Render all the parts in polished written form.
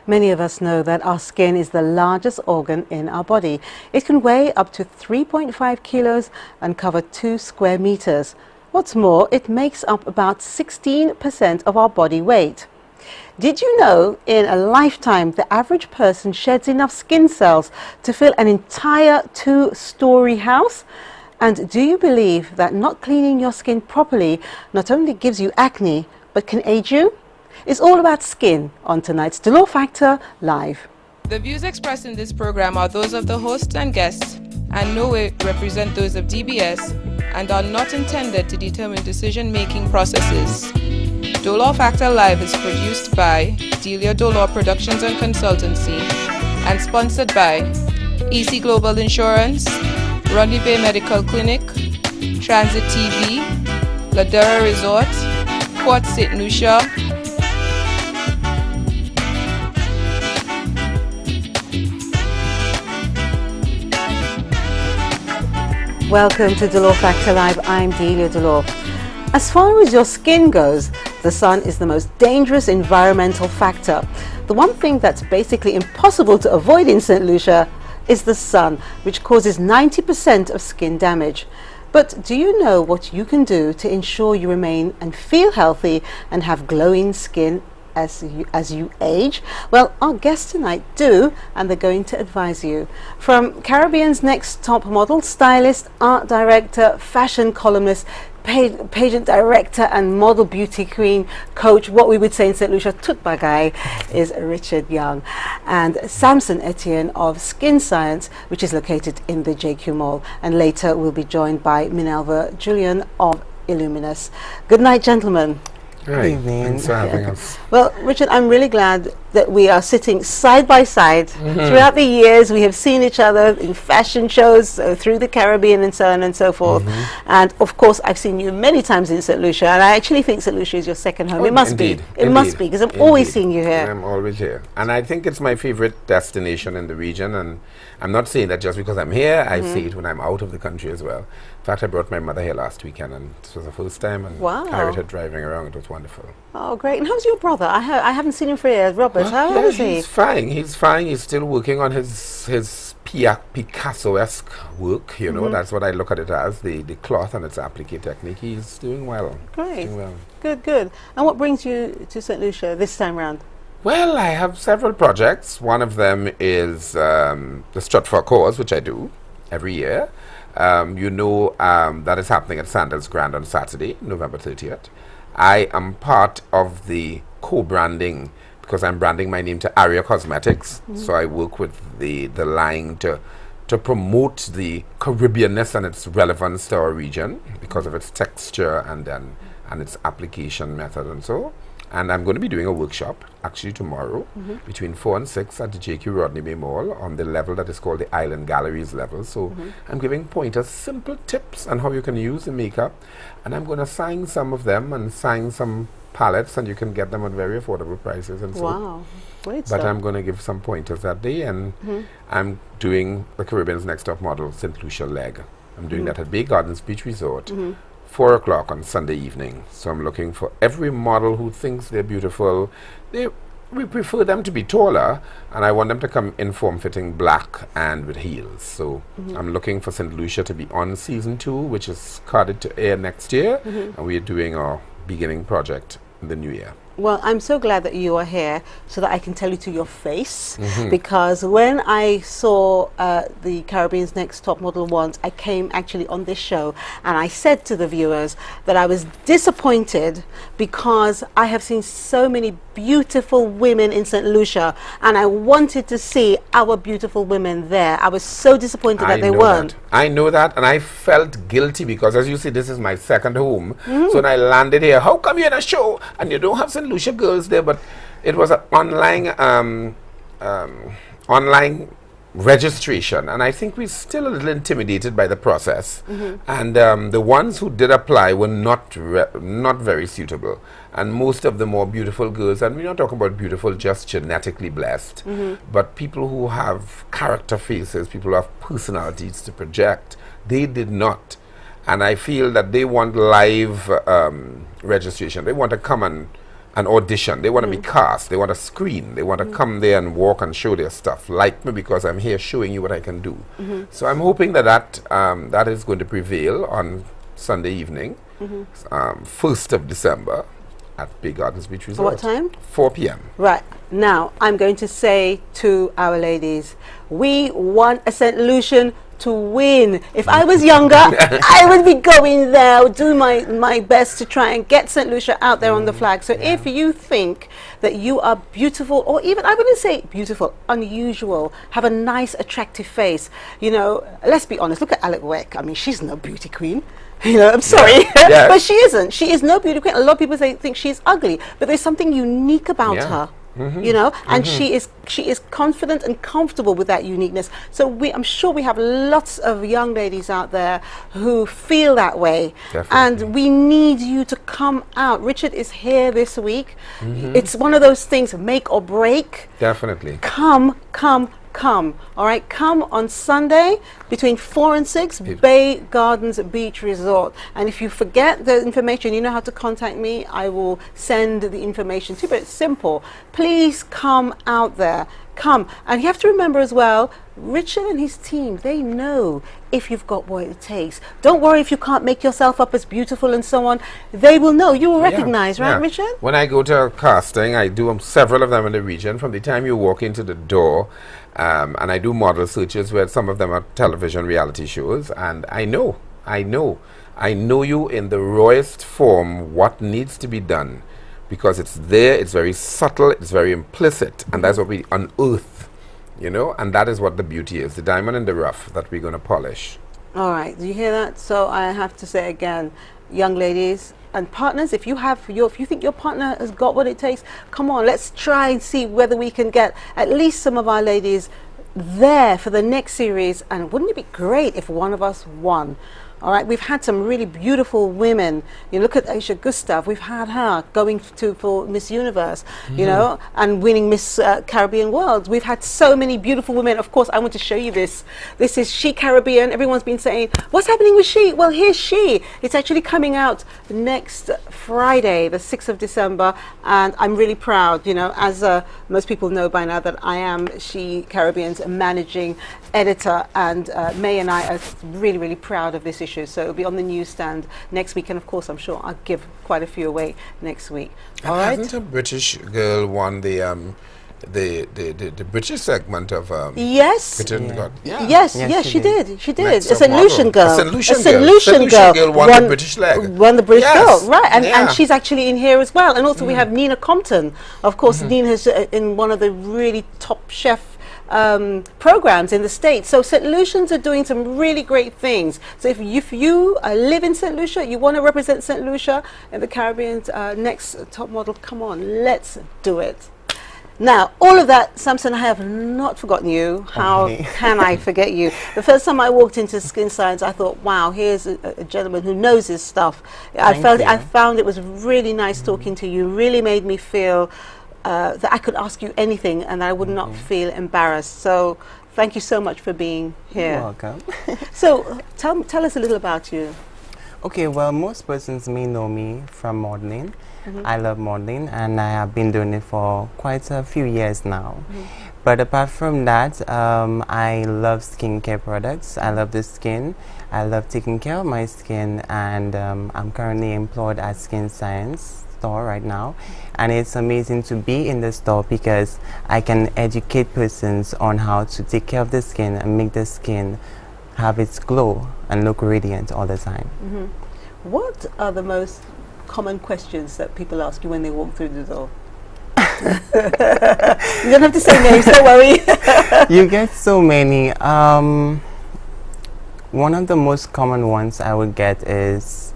Many of us know that our skin is the largest organ in our body. It can weigh up to 3.5 kilos and cover 2 square meters. What's more, it makes up about 16% of our body weight. Did you know in a lifetime the average person sheds enough skin cells to fill an entire 2-story house? And do you believe that not cleaning your skin properly not only gives you acne but can age you? It's all about skin on tonight's Dolor Factor Live. The views expressed in this program are those of the hosts and guests and no way represent those of DBS and are not intended to determine decision-making processes. Dolor Factor Live is produced by Dolor Productions and Consultancy and sponsored by EC Global Insurance, Rodney Bay Medical Clinic, Transit TV, Ladera Resort, Port St. Lucia, Welcome to Dolor Factor Live. I'm Delia Dolor. As far as your skin goes, the sun is the most dangerous environmental factor. The one thing that's basically impossible to avoid in St. Lucia is the sun, which causes 90% of skin damage. But do you know what you can do to ensure you remain and feel healthy and have glowing skin as you age? Well, our guests tonight do, and they're going to advise you. From Caribbean's Next Top Model, stylist, art director, fashion columnist, pageant director and model beauty queen coach, what we would say in St. Lucia, Tutbagay, is Richard Young, and Samson Etienne of Skin Science, which is located in the JQ Mall. And later we'll be joined by Minelva, Julian of Illuminese. Good night, gentlemen. Good evening. Thanks for having us. Well, Richard, I'm really glad that we are sitting side by side. Throughout the years, we have seen each other in fashion shows through the Caribbean and so on and so forth. And of course, I've seen you many times in St. Lucia, and I actually think St. Lucia is your second home. It must be. It must be, because I'm always seeing you here. I'm always here. And I think it's my favorite destination in the region. And I'm not saying that just because I'm here. I see it when I'm out of the country as well. In fact, I brought my mother here last weekend, and this was the first time, and carried her driving around. It was wonderful. Oh, great. And how's your brother? I haven't seen him for years. Robert, how is he? He's fine. He's fine. He's still working on his Picasso-esque work. You know, that's what I look at it as, the cloth and its applique technique. He's doing well. Great. Doing well. Good, good. And what brings you to St. Lucia this time round? Well, I have several projects. One of them is the Strut for a Cause, which I do every year. You know that is happening at Sandals Grand on Saturday, November 30th. I am part of the co-branding because I'm branding my name to Aria Cosmetics. So I work with the line to promote the Caribbeanness and its relevance to our region because of its texture and its application method and so. And I'm going to be doing a workshop actually tomorrow between 4 and 6 at the JQ Rodney Bay Mall on the level that is called the Island Galleries level. So I'm giving pointers, simple tips on how you can use the makeup. And I'm going to sign some of them and sign some palettes, and you can get them at very affordable prices and so. Wow, great But stuff. I'm going to give some pointers that day, and I'm doing the Caribbean's Next Top Model St. Lucia leg. I'm doing that at Bay Gardens Beach Resort. 4 o'clock on Sunday evening. So I'm looking for every model who thinks they're beautiful. We prefer them to be taller, and I want them to come in form-fitting black and with heels. So I'm looking for St. Lucia to be on season 2, which is carded to air next year, and we're doing our beginning project in the new year. Well, I'm so glad that you are here so that I can tell you to your face, because when I saw the Caribbean's Next Top Model once, I came actually on this show and I said to the viewers that I was disappointed because I have seen so many beautiful women in St. Lucia and I wanted to see our beautiful women there. I was so disappointed that they weren't. I know that, and I felt guilty because, as you see, this is my second home. So when I landed here, how come you're in a show and you don't have St. Lucia girls there? But it was an online registration, and I think we're still a little intimidated by the process. And the ones who did apply were not very suitable. And most of the more beautiful girls, and we're not talking about beautiful just genetically blessed, but people who have character faces, people who have personalities to project, they did not. And I feel that they want live registration. They want to come and an audition. They want to be cast. They want to screen. They want to come there and walk and show their stuff. Like me, because I'm here showing you what I can do. So I'm hoping that that is going to prevail on Sunday evening, 1st of December at Big Gardens Beach Resort. What time? 4 p.m. Right. Now, I'm going to say to our ladies, we want a St. Lucian to win. If I was younger, I would be going there, do my best to try and get St. Lucia out there on the flag. So if you think that you are beautiful, or even, I wouldn't say beautiful, unusual, have a nice, attractive face, you know, let's be honest, look at Alec Weck. I mean, she's no beauty queen. You know, I'm sorry, but she isn't. She is no beauty queen. A lot of people think she's ugly, but there's something unique about her. You know, and she is confident and comfortable with that uniqueness. So I'm sure we have lots of young ladies out there who feel that way. Definitely. And we need you to come out. Richard is here this week. It's one of those things, make or break. Definitely. Come. All right, come on Sunday between 4 and 6, Bay Gardens Beach Resort. And if you forget the information, you know how to contact me. I will send the information to you, but it's simple. Please come out there. Come. And you have to remember as well, Richard and his team, they know if you've got what it takes. Don't worry if you can't make yourself up as beautiful and so on. They will know. You will recognize, right, Richard? When I go to casting, I do several of them in the region. From the time you walk into the door, and I do model searches where some of them are television reality shows, and I know you in the rawest form what needs to be done, because it's there, it's very subtle, it's very implicit, and that's what we unearth, you know, and that is what the beauty is, the diamond in the rough that we're going to polish. All right, do you hear that? So I have to say again, young ladies and partners, if you think your partner has got what it takes, come on, let's try and see whether we can get at least some of our ladies there for the next series. And wouldn't it be great if one of us won? All right, we've had some really beautiful women. You look at Aisha Gustav. We've had her going for Miss Universe, you know, and winning Miss Caribbean World. We've had so many beautiful women. Of course, I want to show you this. This is She Caribbean. Everyone's been saying, what's happening with She? Well, here's She. It's actually coming out next Friday, the 6th of December. And I'm really proud, you know, as most people know by now, that I am She Caribbean's managing editor. And May and I are really, really proud of this issue. So it'll be on the newsstand next week, and of course I'm sure I'll give quite a few away next week. All right. Hasn't a British girl won the British segment of yes. Yes, she did. She did. Next A St. Lucian girl. A St. Lucian girl won the British leg. Won the British girl, right? And she's actually in here as well. And also we have Nina Compton. Of course, Nina is in one of the really top chef programs in the States. So St. Lucians are doing some really great things. So if you live in St. Lucia, you want to represent St. Lucia in the Caribbean's next top model, come on, let's do it. Now, all of that, Samson, I have not forgotten you. How can I forget you? The first time I walked into Skin Science, I thought, wow, here's a gentleman who knows his stuff. I found it was really nice talking to you. Really made me feel that I could ask you anything and I would not feel embarrassed. So thank you so much for being here. You're welcome. So tell us a little about you. Okay, well, most persons may know me from modeling. I love modeling and I have been doing it for quite a few years now. But apart from that, I love skincare products. I love the skin. I love taking care of my skin, and I'm currently employed at Skin Science store right now, and it's amazing to be in the store because I can educate persons on how to take care of the skin and make the skin have its glow and look radiant all the time. What are the most common questions that people ask you when they walk through the door? You don't have to say names, don't worry. You get so many. One of the most common ones I would get is,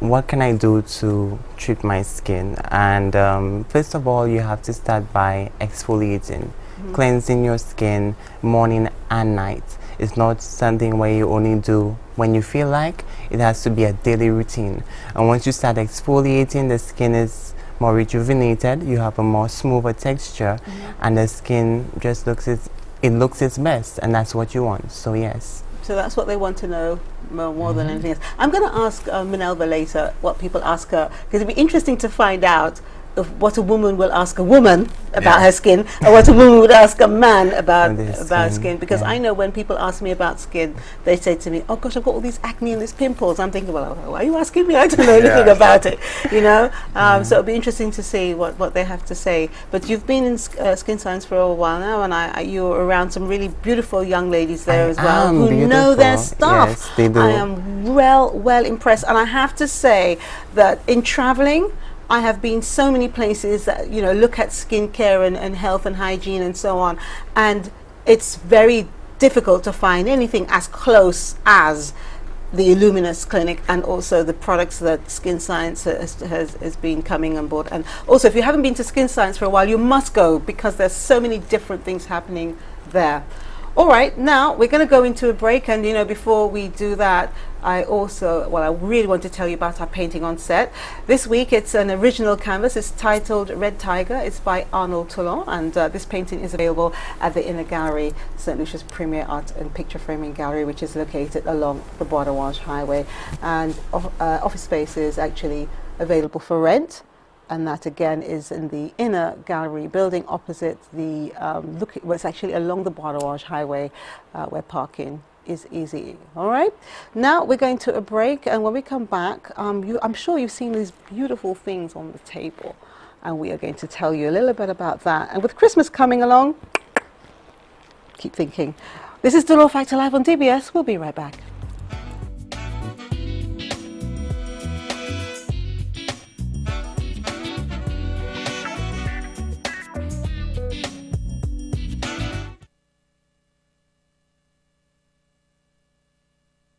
what can I do to treat my skin? And first of all, you have to start by exfoliating, cleansing your skin morning and night. It's not something where you only do when you feel like. It has to be a daily routine. And once you start exfoliating, the skin is more rejuvenated, you have a more smoother texture, and the skin just looks its best, and that's what you want. So yes. So that's what they want to know more than anything else. I'm going to ask Minelva later what people ask her, because it'd be interesting to find out of what a woman will ask a woman about her skin, and what a woman would ask a man about skin. Because I know when people ask me about skin, they say to me, "Oh gosh, I've got all these acne and these pimples." I'm thinking, well, why are you asking me? I don't know anything about it, you know. So it'll be interesting to see what they have to say. But you've been in skin science for a while now, and you're around some really beautiful young ladies there as well who know their stuff. Yes, they do. I am well impressed, and I have to say that in traveling, I have been so many places that, you know, look at skincare and health and hygiene and so on, and it's very difficult to find anything as close as the Illuminese clinic, and also the products that Skin Science has been coming on board. And also, if you haven't been to Skin Science for a while, you must go, because there's so many different things happening there. All right, now we're going to go into a break, and you know, before we do that, I really want to tell you about our painting on set. This week it's an original canvas. It's titled Red Tiger. It's by Arnold Toulon, and this painting is available at the Inner Gallery, St. Lucia's premier art and picture framing gallery, which is located along the Border Wash Highway. And office space is actually available for rent, and that again is in the Inner Gallery building opposite the it's actually along the Border Wash Highway, where parking is easy. All right, now we're going to a break, and when we come back, I'm sure you've seen these beautiful things on the table, and we are going to tell you a little bit about that. And with Christmas coming along, keep thinking. This is Dolor Factor live on DBS. We'll be right back.